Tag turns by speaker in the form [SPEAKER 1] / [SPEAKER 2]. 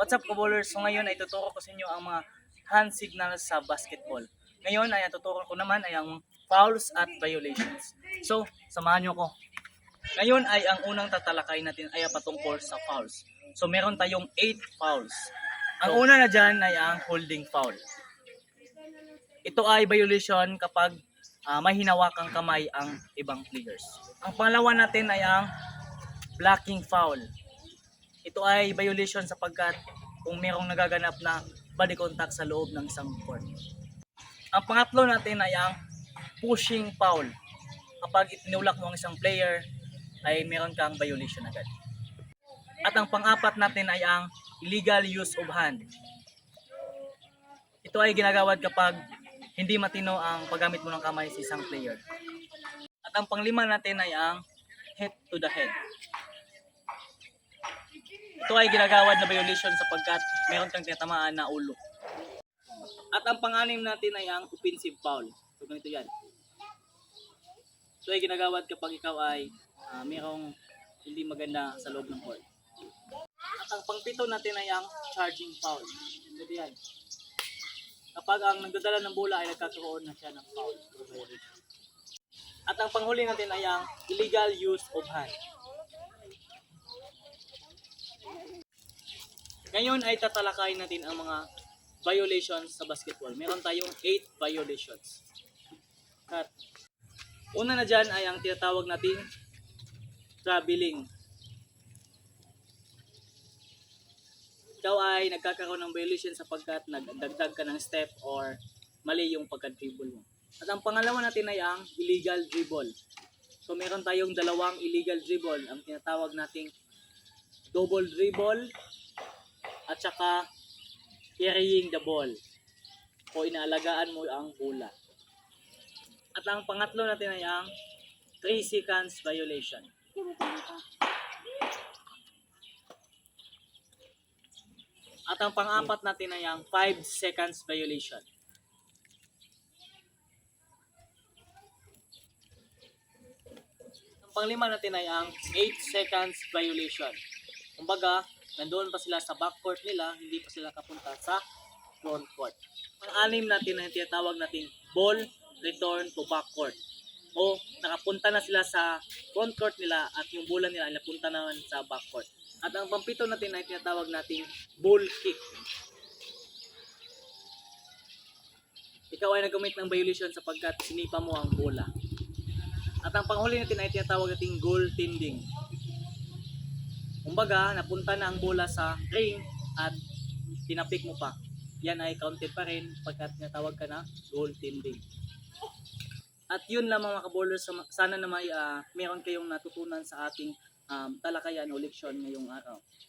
[SPEAKER 1] What's up, kabowlers? So ngayon ay tuturo ko sa inyo ang mga hand signals sa basketball. Ngayon ay tuturo ko naman ay ang fouls at violations. So, samahan nyo ko. Ngayon ay ang unang tatalakay natin ay patungkol sa fouls. So meron tayong 8 fouls. Ang una na dyan ay ang holding foul. Ito ay violation kapag may hinawakang kamay ang ibang players. Ang pangalawa natin ay ang blocking foul. Ito ay violation sapagkat kung merong nagaganap na body contact sa loob ng isang court. Ang pangatlo natin ay ang pushing foul. Kapag itinulak mo ang isang player, ay meron kang violation agad. At ang pang-apat natin ay ang illegal use of hand. Ito ay ginagawad kapag hindi matino ang paggamit mo ng kamay sa isang player. At ang panglima natin ay ang head to the head. Ito ay ginagawad na violation sapagkat meron kang tinatamaan na ulo. At ang pang-anim natin ay ang offensive foul. So ganito yan. Ito ay ginagawad kapag ikaw ay merong hindi maganda sa loob ng court. At ang pang-pito natin ay ang charging foul. Ganito yan. Kapag ang nagdadala ng bola ay nagkakaroon na siya ng foul. At ang panghuli natin ay ang illegal use of hand. Ngayon ay tatalakayin natin ang mga violations sa basketball. Meron tayong 8 violations. At una na dyan ay ang tinatawag nating traveling. Ikaw ay nagkakaroon ng violation sapagkat nagdagdag ka ng step or mali yung pagka-dribble mo. At ang pangalawa natin ay ang illegal dribble. So meron tayong dalawang illegal dribble. Ang tinatawag nating double dribble at saka carrying the ball o inaalagaan mo ang bola. At ang pangatlo natin ay ang 3 seconds violation. At ang pang-apat natin ay ang 5 seconds violation. Ang panglima natin ay ang 8 seconds violation. Kumbaga, nandoon pa sila sa backcourt nila, hindi pa sila kapunta sa front court. Ang-anim natin ay tinatawag nating ball return to backcourt. O nakapunta na sila sa front court nila at yung bola nila ay napunta naman sa backcourt. At ang pampito natin ay tinatawag nating ball kick. Ikaw ay nagamit ng violation sapagkat sinipa mo ang bola. At ang panghuli natin ay tinatawag nating goaltending. Kumbaga, napunta na ang bola sa ring at tinapik mo pa. Yan ay counted pa rin pagkat tinatawag ka na goaltending. At yun lang mga kabowlers, sana na meron kayong natutunan sa ating talakayan o leksyon ngayong araw.